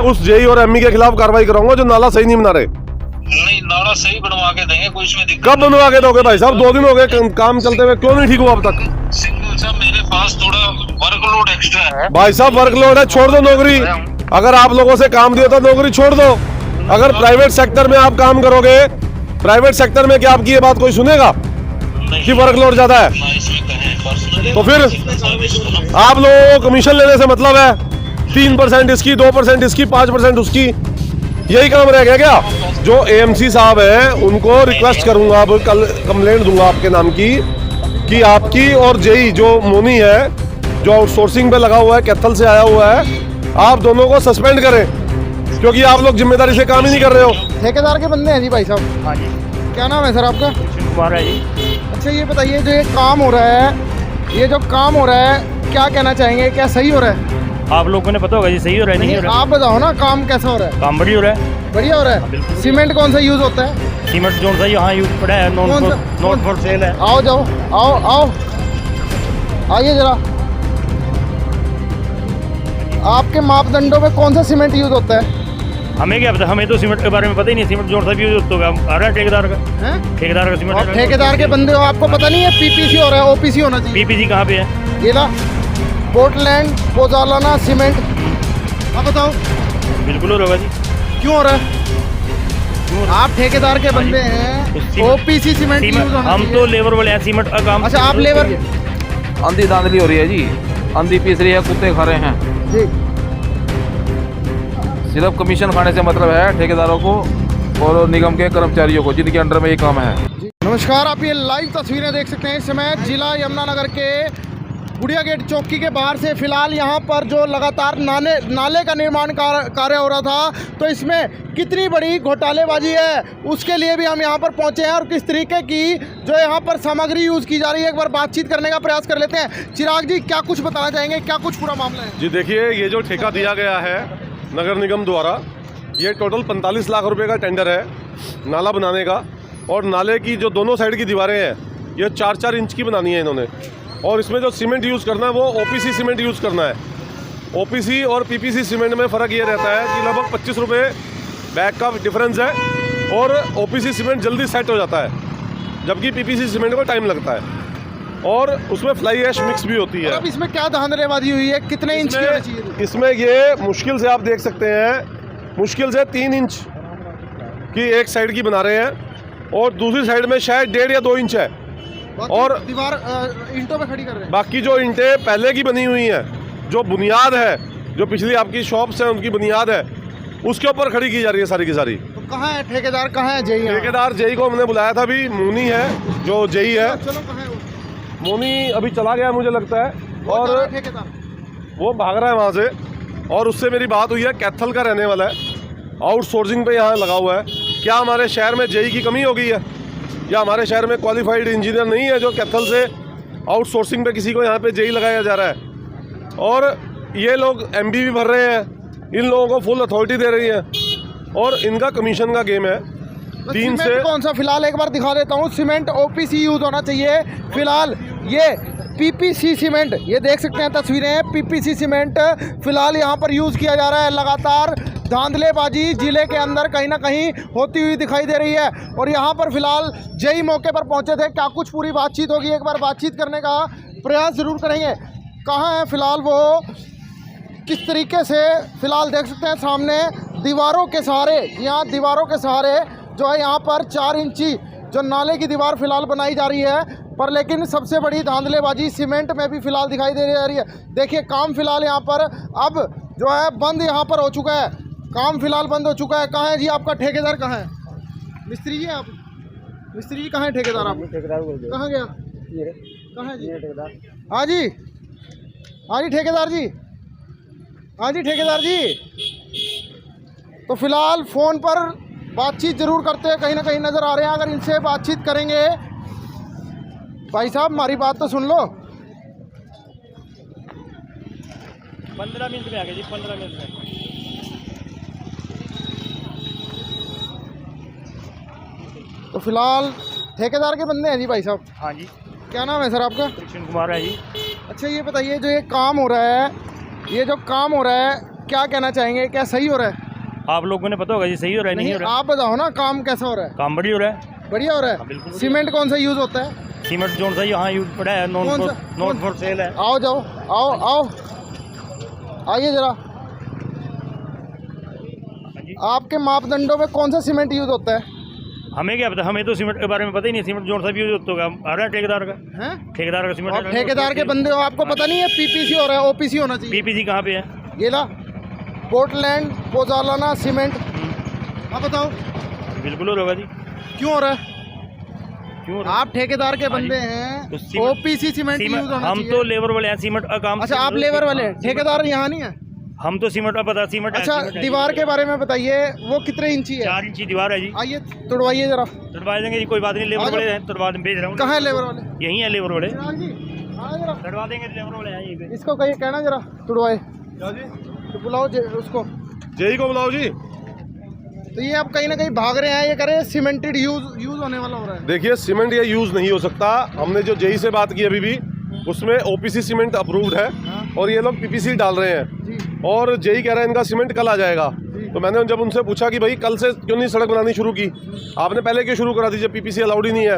उस जेई और एमई के खिलाफ कार्रवाई कराऊंगा जो नाला सही नहीं बना रहे। नहीं, नाला सही बनवा के देंगे, कोई इसमें दिक्कत। कब बनवा के दोगे भाई साहब? 2 दिन हो गए काम चलते हुए, क्यों नहीं ठीक हुआ अब तक? सिंगल साहब, मेरे पास थोड़ा वर्कलोड एक्स्ट्रा है। भाई साहब वर्कलोड है, छोड़ दो नौकरी। अगर आप लोगों से काम दिया तो नौकरी छोड़ दो। अगर प्राइवेट सेक्टर में आप काम करोगे, प्राइवेट सेक्टर में क्या आपकी ये बात कोई सुनेगा कि वर्कलोड ज्यादा है? तो फिर आप लोगों को कमीशन लेने से मतलब है? 3% इसकी, 2% इसकी, 5% उसकी, यही काम रह गया क्या? जो एएमसी साहब हैं उनको रिक्वेस्ट करूंगा, अब कल कंप्लेंट दूंगा आपके नाम की कि आपकी और जेई जो मोनी है, जो आउटसोर्सिंग पे लगा हुआ है, कैथल से आया हुआ है, आप दोनों को सस्पेंड करें, क्योंकि आप लोग जिम्मेदारी से काम ही नहीं कर रहे हो। ठेकेदार के बंदे हैं जी भाई साहब। हाँ जी, क्या नाम है सर आपका? कुमार है जी। अच्छा ये बताइए, जो ये काम हो रहा है, ये जो काम हो रहा है, क्या कहना चाहेंगे? क्या सही हो रहा है? आप लोगों ने पता होगा जी, सही हो रहा है नहीं हो रहा है? आप बताओ ना, काम कैसा हो रहा है? काम बढ़िया हो रहा है। बढ़िया हो रहा है। सीमेंट कौन सा यूज होता है? सीमेंट जो सा यहाँ यूज पड़ा है, नॉट फॉर सेल है। आओ जाओ, आओ आइए जरा। आपके मापदंडों में कौन सा सीमेंट यूज होता है? हमें क्या पता, हमें तो सीमेंट के बारे में पता ही नहीं। सीमेंट जो सा भी यूज होगा आ रहा है ठेकेदार का। ठेकेदार का सीमेंट। और ठेकेदार के बंदे हो, आपको पता नहीं है पीपीसी हो रहा है, ओपीसी होना चाहिए। पीपीसी कहाँ पे है? ये ना पोर्टलैंड पोजालाना सीमेंट। आप बताओ बिल्कुल हो रहा है जी। क्यों हो रहा है? आप ठेकेदार के बंदे हैं, ओपीसी सीमेंट यूज होना हम चाहिए। तो लेबर वाले हैं, सीमेंट का काम। अच्छा, आप लेबर। अंधी धांधली हो रही है जी, अंधी पीस रही है, कुत्ते खा रहे हैं जी। सिर्फ कमीशन खाने से मतलब है ठेकेदारों को और निगम के कर्मचारियों को, जिनके अंडर में ये काम है। नमस्कार, आप ये लाइव तस्वीरें देख सकते हैं इस समय जिला यमुनानगर के गुड़िया गेट चौकी के बाहर से। फिलहाल यहाँ पर जो लगातार नाले का निर्माण कार्य हो रहा था, तो इसमें कितनी बड़ी घोटालेबाजी है उसके लिए भी हम यहाँ पर पहुँचे हैं, और किस तरीके की जो यहाँ पर सामग्री यूज़ की जा रही है, एक बार बातचीत करने का प्रयास कर लेते हैं। चिराग जी, क्या कुछ बताना चाहेंगे? क्या कुछ पूरा मामला है? जी देखिए, ये जो ठेका दिया गया है नगर निगम द्वारा, ये टोटल 45 लाख रुपए का टेंडर है नाला बनाने का। और नाले की जो दोनों साइड की दीवारें हैं, ये 4-4 इंच की बनानी है इन्होंने। और इसमें जो सीमेंट यूज़ करना है वो ओपीसी सीमेंट यूज़ करना है। ओपीसी और पीपीसी सीमेंट में फ़र्क ये रहता है कि लगभग 25 रुपये बैग का डिफरेंस है, और ओपीसी सीमेंट जल्दी सेट हो जाता है, जबकि पीपीसी सीमेंट को टाइम लगता है, और उसमें फ्लाई ऐश मिक्स भी होती है। अब इसमें क्या धांधलेबाजी हुई है? कितने इंच की होनी चाहिए? इसमें ये मुश्किल से आप देख सकते हैं, मुश्किल से 3 इंच की एक साइड की बना रहे हैं, और दूसरी साइड में शायद 1.5 या 2 इंच है, और दीवार ईंटों पे खड़ी कर रहे हैं। बाकी जो ईंटें पहले की बनी हुई हैं, जो बुनियाद है, जो पिछली आपकी शॉप्स हैं उनकी बुनियाद है, उसके ऊपर खड़ी की जा रही है सारी की सारी। तो कहाँ है ठेकेदार? कहाँ है जेई? ठेकेदार जेई को हमने बुलाया था, अभी मोनी है जो जेई है। चलो, कहाँ है वो? मोनी अभी चला गया मुझे लगता है, और ठेकेदार वो भाग रहा है वहाँ से। और उससे मेरी बात हुई है, कैथल का रहने वाला है, आउटसोर्सिंग पे यहाँ लगा हुआ है। क्या हमारे शहर में जेई की कमी हो गई है, या हमारे शहर में क्वालिफाइड इंजीनियर नहीं है जो कैथल से आउटसोर्सिंग पे किसी को यहाँ पे जेई लगाया जा रहा है? और ये लोग एमबी भी भर रहे हैं, इन लोगों को फुल अथॉरिटी दे रही है, और इनका कमीशन का गेम है। 3 से कौन सा? फिलहाल एक बार दिखा देता हूँ। सीमेंट ओपीसी यूज होना चाहिए। फिलहाल ये पीपीसी सीमेंट, ये देख सकते हैं तस्वीरें, पीपीसी सीमेंट फिलहाल यहाँ पर यूज़ किया जा रहा है। लगातार धांधलेबाजी जिले के अंदर कहीं ना कहीं होती हुई दिखाई दे रही है, और यहाँ पर फिलहाल जेई मौके पर पहुँचे थे। क्या कुछ पूरी बातचीत होगी, एक बार बातचीत करने का प्रयास ज़रूर करेंगे। कहाँ है फिलहाल वो, किस तरीके से? फिलहाल देख सकते हैं सामने दीवारों के सहारे, यहाँ दीवारों के सहारे जो है यहाँ पर 4 इंची जो नाले की दीवार फिलहाल बनाई जा रही है। पर लेकिन सबसे बड़ी धांधलेबाजी सीमेंट में भी फिलहाल दिखाई दे रही है। देखिए, काम फिलहाल यहाँ पर अब जो है बंद यहाँ पर हो चुका है, काम फिलहाल बंद हो चुका है। कहाँ है जी आपका ठेकेदार? कहाँ है? मिस्त्री जी आप? मिस्त्री जी कहाँ है ठेकेदार? आप कहाँ गया? कहाँ है जी ठेकेदार? हाँ जी, हाँ जी ठेकेदार जी, हाँ जी ठेकेदार जी। तो फिलहाल फ़ोन पर बातचीत ज़रूर करते हैं, कहीं ना कहीं नज़र आ रहे हैं। अगर इनसे बातचीत करेंगे, भाई साहब हमारी बात तो सुन लो। 15 मिनट में आ गए जी, 15 मिनट में। तो फिलहाल ठेकेदार के बंदे हैं जी भाई साहब। हाँ जी। क्या नाम है सर आपका? कुमार है जी। अच्छा ये बताइए, जो ये काम हो रहा है, ये जो काम हो रहा है, क्या कहना चाहेंगे, क्या सही हो रहा है? आप लोगों ने पता होगा जी सही हो रहा है नहीं हो रहा आप बताओ ना, काम कैसा हो रहा है? काम बढ़िया हो रहा है। बढ़िया हो रहा हाँ, बिल्कुल है। सीमेंट कौन सा यूज होता है? सीमेंट जो सा यहाँ यूज पड़ा है नॉन फॉर सेल है। आओ जाओ, आओ आओ, आइए जरा। आपके मापदंडों में कौन सा सीमेंट यूज होता है? हमें क्या पता, हमें तो सीमेंट के बारे में पता ही नहीं। सीमेंट जो सा भी यूज होता होगा आ रहा है ठेकेदार का। हैं? ठेकेदार का सीमेंट आप ठेकेदार के बंदे हो, आपको पता नहीं है पीपीसी हो रहा है, ओपीसी होना चाहिए। पीपीसी कहाँ पे है? ये ला, पोर्टलैंड पोजालाना सीमेंट। आप बताओ बिल्कुल हो रहा होगा जी। क्यों हो रहा है? क्यों हो रहा है? आप ठेकेदार के बंदे तो हैं, सीमेंट- ओपीसी सीमेंट यूज होना हम चाहिए। तो लेबर वाले हैं, सीमेंट का काम। अच्छा, आप लेबर वाले हैं, ठेकेदार यहाँ नहीं है। हम तो सीमेंट का पता, सीमेंट है, अच्छा, सीमेंट है। दीवार के बारे में बताइए, वो कितने इंची है? 4 इंची दीवार है जी। आइए तुड़वाइए जरा। तोड़वा देंगे जी, कोई बात नहीं। आ लेबर जाओ। वाले हैं, तोड़वा दें, भेज रहा हूँ। कहाँ है लेबर वाले? यही है लेबर वाले, चिराग जी, आओ जरा। तोड़वा देंगे लेबर वाले हैं यहीं पे। इसको कहिए, कहना जरा तुड़वाए। क्या जी? तो बुलाओ उसको। जेई को बुलाओ जी। तो ये आप कहीं ना कहीं भाग रहे हैं, ये करें सीमेंटेड यूज होने वाला हो रहा है। देखिए, सीमेंट ये यूज नहीं हो सकता। हमने जो जेई से बात की अभी भी, उसमें ओपीसी सीमेंट अप्रूव्ड है और ये लोग पीपीसी डाल रहे हैं। जी और जेई कह रहे हैं इनका सीमेंट कल आ जाएगा। तो मैंने जब उनसे पूछा कि भाई कल से क्यों नहीं सड़क बनानी शुरू की, आपने पहले क्यों शुरू करा दी जब पीपीसी अलाउड ही नहीं है?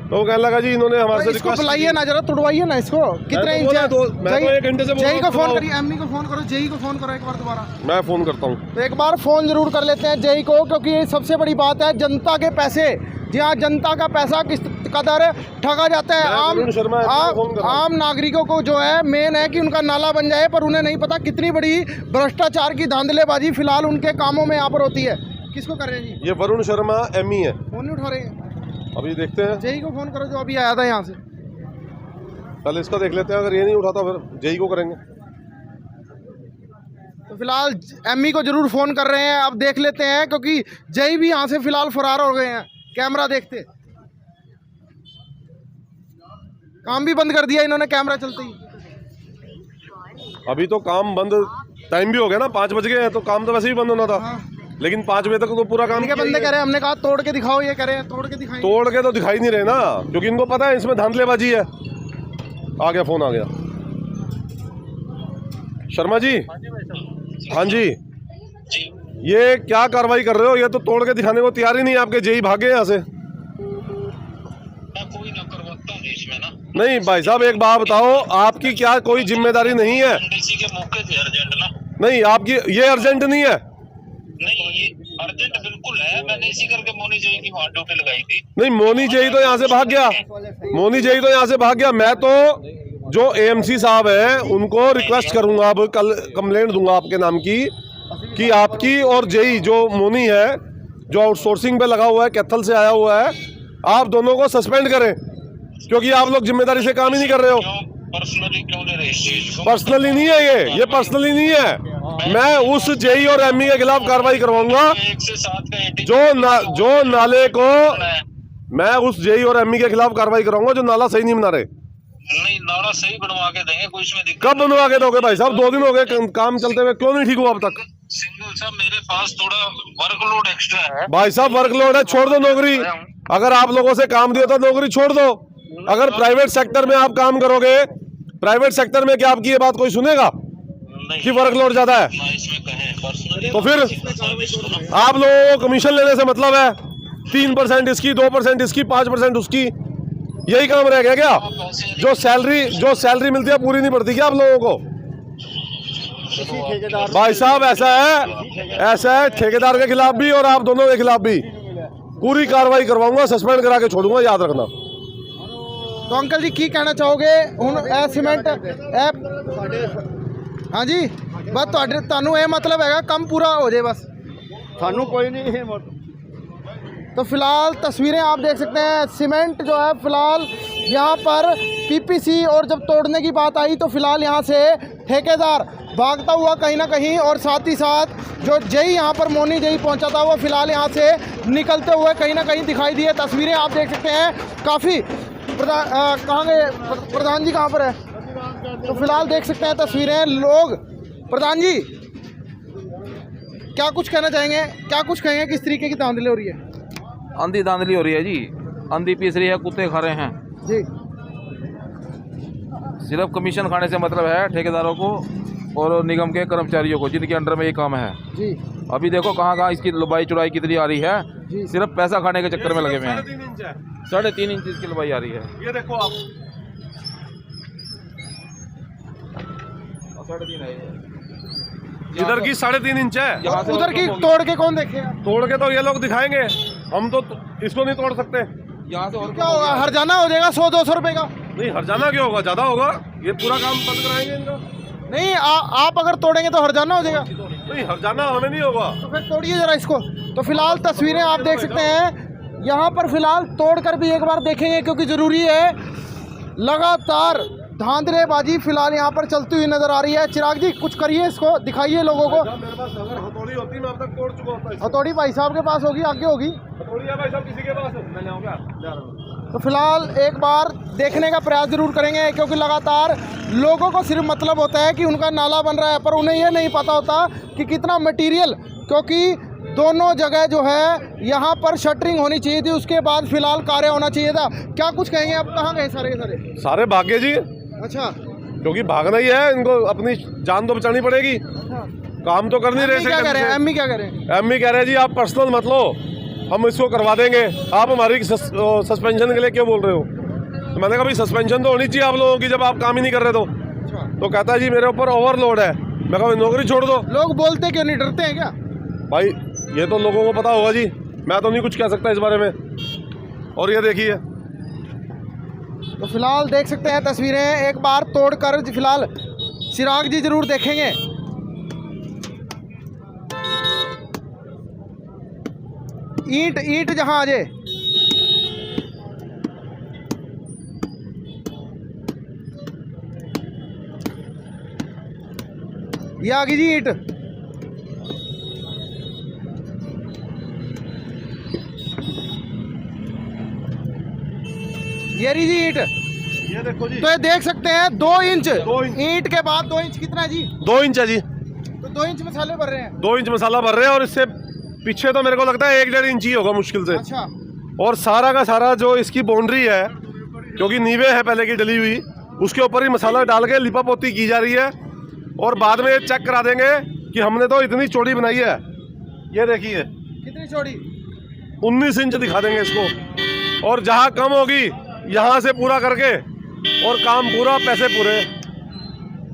तो वो कहने लगा जी इन्होंने हमारे से इसको रिक्वेस्ट बुलाइए ना जरा, तुड़वाइए ना इसको। कितने तो इंच बोला है? तो- मैं तो 1 घंटे से बोल रहा जेई हूँ, को फोन तुड़वाओ। करिए, एमई को फोन करो, जेई को फोन करो एक बार दोबारा। मैं फोन करता हूँ। तो एक बार फोन जरूर कर लेते हैं जेई को, क्योंकि ये सबसे बड़ी बात है, जनता के पैसे, जी हाँ, जनता का पैसा किस कदर ठगा जाता है। मैं वरुण शर्मा को फोन कर रहा हूँ। आम नागरिकों को जो है मेन है कि उनका नाला बन जाए, पर उन्हें नहीं पता कितनी बड़ी भ्रष्टाचार की धांधलेबाजी फिलहाल उनके कामों में यहाँ पर होती है। किसको कर रहे हैं जी? ये वरुण शर्मा एमई है। फोन नहीं उठा रहे हैं। अभी देखते हैं, जेई को फोन करो जो अभी आया था यहाँ से। कल इसका देख लेते हैं। अगर ये नहीं उठाता फिर जेई को करेंगे। तो फिलहाल एमई को जरूर फोन कर रहे हैं, अब देख लेते हैं, क्योंकि जेई भी यहाँ से फिलहाल फरार हो गए हैं कैमरा देखते। काम भी बंद कर दिया इन्होंने कैमरा चलते ही। अभी तो काम बंद, टाइम भी हो गया ना, 5 बज गए हैं, तो काम तो वैसे ही बंद होना था। हाँ। लेकिन 5 बजे तक तो पूरा काम इनके किया ही बंदे है। कह रहे हैं, हमने कहा तोड़ के दिखाओ, ये कह रहे हैं तोड़ के दिखाएं। तोड़ के तो दिखाई नहीं रहे ना, क्योंकि इनको पता है इसमें धांधलेबाजी है। आ गया, फोन आ गया। शर्मा जी, हाँ जी, जी ये क्या कार्रवाई कर रहे हो? ये तो तोड़ के दिखाने को तैयार ही नहीं, आपके जेई भागे यहाँ से। मैं कोई ना करवाता हूँ इसमें ना। नहीं भाई साहब, एक बात बताओ, आपकी क्या कोई जिम्मेदारी नहीं है? डीसी के मौके थे अर्जेंट ना। नहीं, आपकी ये अर्जेंट नहीं है। नहीं, ये अर्जेंट बिल्कुल है, मैंने इसी करके मोनी जी की वहाँ ड्यूटी लगाई थी। नहीं, मोनी जेई तो यहाँ से भाग गया। मोनी जेई तो यहाँ से भाग गया। मैं तो जो एएमसी साहब हैं उनको रिक्वेस्ट करूंगा, अब कल कंप्लेंट दूंगा आपके नाम की, कि आपकी और जेई जो मोनी है, जो आउटसोर्सिंग पे लगा हुआ है, कैथल से आया हुआ है, आप दोनों को सस्पेंड करें, क्योंकि आप लोग जिम्मेदारी से काम ही नहीं कर रहे हो। क्यों पर्सनली क्यों ले रहे इस चीज को? पर्सनली नहीं है ये पर्सनली नहीं है। मैं उस जेई और एमई के खिलाफ कार्रवाई करवाऊंगा 1 से 7 का AT जो नाले को, है। मैं उस जेई और एमई के खिलाफ कार्रवाई कराऊंगा जो नाला सही नहीं बना रहे। नहीं, नाला सही बनवा के देंगे, कोई इसमें दिक्कत कब बनवा के दोगे भाई साहब? 2 दिन हो गए काम चलते हुए, क्यों नहीं ठीक हुआ अब तक? सिंगल साहब, मेरे पास थोड़ा वर्कलोड एक्स्ट्रा है। भाई साहब, वर्कलोड है, छोड़ दो नौकरी। अगर आप लोगों से काम दिया तो नौकरी छोड़ दो। अगर प्राइवेट सेक्टर में आप काम करोगे, प्राइवेट सेक्टर में क्या आपकी ये बात कोई सुनेगा नहीं, कि वर्कलोड ज्यादा है? ना इसमें कहें पर्सनली। तो फिर आप लोगों को कमीशन लेने से मतलब है? 3% इसकी, 2% इसकी, 5% उसकी, यही काम रह गया क्या? जो सैलरी मिलती है पूरी नहीं पड़ती क्या आप लोगों को? भाई साहब, ऐसा है ठेकेदार के खिलाफ भी और आप दोनों के खिलाफ भी पूरी कार्रवाई करवाऊंगा, सस्पेंड करा के छोड़ूंगा, याद रखना। तो अंकल जी की कहना चाहोगे ਹੁਣ ਇਹ सीमेंट हाँ जी, बस ਤੁਹਾਨੂੰ ਇਹ मतलब हैगा ਕੰਮ पूरा हो जाए बस, सानू कोई नहीं है। तो फिलहाल तस्वीरें आप देख सकते हैं, सीमेंट जो है फिलहाल यहाँ पर पीपीसी, और जब तोड़ने की बात आई तो फिलहाल यहाँ से ठेकेदार भागता हुआ कहीं ना कहीं, और साथ ही साथ जो जेई यहाँ पर मोनी जेई पहुँचा था वो फिलहाल यहाँ से निकलते हुए कहीं ना कहीं दिखाई दिए। तस्वीरें आप देख सकते हैं, काफ़ी कहाँ गए प्रधान जी, कहाँ पर है? तो फिलहाल देख सकते हैं तस्वीरें, लोग। प्रधान जी क्या कुछ कहना चाहेंगे, क्या कुछ कहेंगे, किस तरीके की धांधली हो रही है? अंधी धांधली हो रही है जी, अंधी पीस रही है, कुत्ते खा रहे हैं। जी, सिर्फ कमीशन खाने से मतलब है ठेकेदारों को, और निगम के कर्मचारियों को जिनके अंडर में ये काम है। जी अभी देखो कहाँ कहाँ इसकी लंबाई चौड़ाई कितनी आ रही है, जी। सिर्फ पैसा खाने के चक्कर में लगे हुए हैं। 3.5 इंच है, 3.5 इंच इसकी लंबाई आ रही है। ये देखो आप, 3.5 है। इधर की 3.5 इंच है, यहाँ से उधर की तोड़ के कौन देखे? तोड़ के तो ये लोग दिखाएंगे, हम तो इसको नहीं तोड़ सकते। यहाँ से और क्या होगा, हरजाना हो जाएगा 100-200 रुपए का? नहीं, हरजाना क्यों होगा, ज्यादा होगा, ये पूरा काम बंद कराएंगे इनका। नहीं आप अगर तोड़ेंगे तो हरजाना हो जाएगा। नहीं, हरजाना हमें नहीं होगा। तो फिर तोड़िए जरा इसको। तो फिलहाल तस्वीरें आप देख सकते हैं, यहाँ पर फिलहाल तोड़कर भी एक बार देखेंगे क्योंकि ज़रूरी है। लगातार धांधलेबाजी फिलहाल यहाँ पर चलती हुई नजर आ रही है। चिराग जी कुछ करिए, इसको दिखाइए लोगों को। मेरे पास अगर हथौड़ी होती मैं अब तक तोड़ चुका होता। हथौड़ी भाई साहब के पास होगी, आगे होगी। हथौड़ी है भाई साहब किसी के पास, मैं ले आऊंगा। तो फिलहाल एक बार देखने का प्रयास जरूर करेंगे क्योंकि लगातार लोगों को सिर्फ मतलब होता है कि उनका नाला बन रहा है, पर उन्हें यह नहीं पता होता कि कितना मटेरियल, क्योंकि दोनों जगह जो है यहाँ पर शटरिंग होनी चाहिए थी, उसके बाद फिलहाल कार्य होना चाहिए था। क्या कुछ कहेंगे, अब कहाँ गए सारे के सारे? सारे भाग्य जी, अच्छा, क्योंकि भागना ही है, इनको अपनी जान तो बचानी पड़ेगी, काम तो कर नहीं रहे। क्या कह रहे हैं एमई, क्या कह रहे हैं? एमई कह रहे हैं जी आप पर्सनल मत लो, हम इसको करवा देंगे, आप हमारी सस्पेंशन के लिए क्यों बोल रहे हो? तो मैंने कहा भाई सस्पेंशन तो होनी चाहिए आप लोगों की जब आप काम ही नहीं कर रहे तो कहता है जी मेरे ऊपर ओवरलोड है। मैं कहा नौकरी छोड़ दो। लोग बोलते क्यों नहीं, डरते हैं क्या? भाई ये तो लोगों को पता होगा जी, मैं तो नहीं कुछ कह सकता इस बारे में। और ये देखिए, तो फिलहाल देख सकते हैं तस्वीरें, एक बार तोड़कर फिलहाल चिराग जी जरूर देखेंगे। ईंट जहां आ जाए, ये आ गई जी ईंट। ये रही जी ईंट। ये देखो जी, तो ये देख सकते हैं 2 इंच 2 इंच। ईंट के बाद 2 इंच कितना है जी? 2 इंच है जी, तो 2 इंच मसाले भर रहे हैं। 2 इंच मसाला भर रहे हैं और इससे पीछे तो मेरे को लगता है 1-1.5 इंच ही होगा मुश्किल से। अच्छा, और सारा का सारा जो इसकी बाउंड्री है, क्योंकि नीवे है पहले की डली हुई, उसके ऊपर ही मसाला डाल के लिपा पोती की जा रही है। और बाद में ये चेक करा देंगे कि हमने तो इतनी चौड़ी बनाई है। ये देखिए कितनी चौड़ी? 19 इंच दिखा देंगे इसको, और जहाँ कम होगी यहाँ से पूरा करके, और काम पूरा, पैसे पूरे।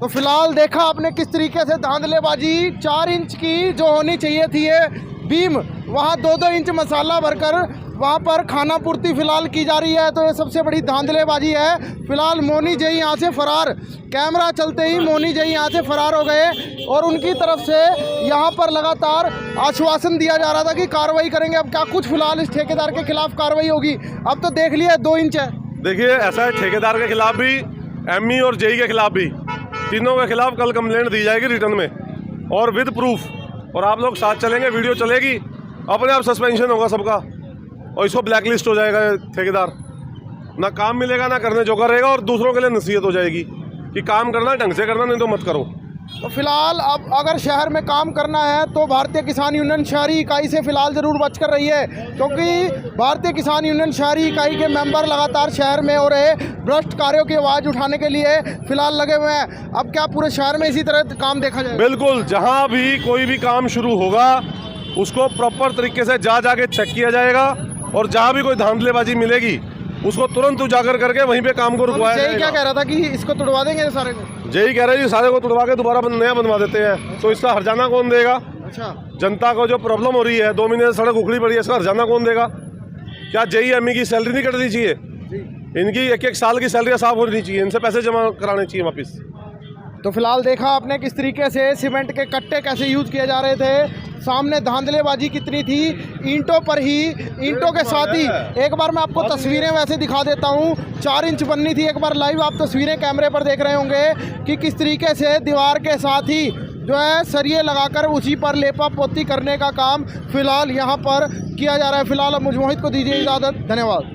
तो फिलहाल देखा आपने किस तरीके से धांधलेबाजी, 4 इंच की जो होनी चाहिए थी ये बीम, वहाँ 2-2 इंच मसाला भरकर वहाँ पर खाना पूर्ति फिलहाल की जा रही है। तो ये सबसे बड़ी धांधलेबाजी है। फिलहाल मोनी जी यहाँ से फरार, कैमरा चलते ही मोनी जी यहाँ से फरार हो गए और उनकी तरफ से यहाँ पर लगातार आश्वासन दिया जा रहा था कि कार्रवाई करेंगे। अब क्या कुछ फिलहाल इस ठेकेदार के खिलाफ कार्रवाई होगी? अब तो देख लिया 2 इंच है। देखिए ऐसा है, ठेकेदार के खिलाफ भी, एमई और जेई के खिलाफ भी, तीनों के खिलाफ कल कंप्लेंट दी जाएगी रिटर्न में और विद प्रूफ। और आप लोग साथ चलेंगे, वीडियो चलेगी, अपने आप सस्पेंशन होगा सबका और इसको ब्लैकलिस्ट हो जाएगा ठेकेदार, ना काम मिलेगा ना करने जोगा रहेगा, और दूसरों के लिए नसीहत हो जाएगी कि काम करना ढंग से करना, नहीं तो मत करो। तो फिलहाल अब अगर शहर में काम करना है तो भारतीय किसान यूनियन शहरी इकाई से फिलहाल ज़रूर बच कर रही है, क्योंकि भारतीय किसान यूनियन शहरी इकाई के मेंबर लगातार शहर में हो रहे भ्रष्ट कार्यों की आवाज़ उठाने के लिए फिलहाल लगे हुए हैं। अब क्या पूरे शहर में इसी तरह काम देखा जाए? बिल्कुल, जहाँ भी कोई भी काम शुरू होगा उसको प्रॉपर तरीके से जाके चेक किया जाएगा, और जहाँ भी कोई धांधलेबाजी मिलेगी उसको तुरंत उजागर करके वहीं पे काम को रुकवाया जेई जाएगा। क्या कह रहा था कि इसको तुड़वा देंगे सारे को? जेई कह रहे हैं जी सारे को तुड़वा के दोबारा नया बनवा देते हैं। तो इसका हर्जाना कौन देगा? अच्छा, जनता को जो प्रॉब्लम हो रही है, 2 महीने से सड़क उखड़ी पड़ी है, इसका हर्जाना कौन देगा? क्या जेई एमई की सैलरी नहीं कटनी चाहिए? इनकी 1-1 साल की सैलरी साफ होनी चाहिए, इनसे पैसे जमा कराने चाहिए वापस। तो फिलहाल देखा आपने किस तरीके से सीमेंट के कट्टे कैसे यूज किए जा रहे थे, सामने धांधलेबाजी कितनी थी, ईंटों पर ही, ईंटों के साथ ही। एक बार मैं आपको तस्वीरें वैसे दिखा देता हूँ, 4 इंच बननी थी। एक बार लाइव आप तस्वीरें कैमरे पर देख रहे होंगे कि किस तरीके से दीवार के साथ ही जो है सरिये लगाकर उसी पर लेपा पोती करने का काम फिलहाल यहाँ पर किया जा रहा है। फिलहाल अब मुझ मोहित को दीजिए इजाज़त, धन्यवाद।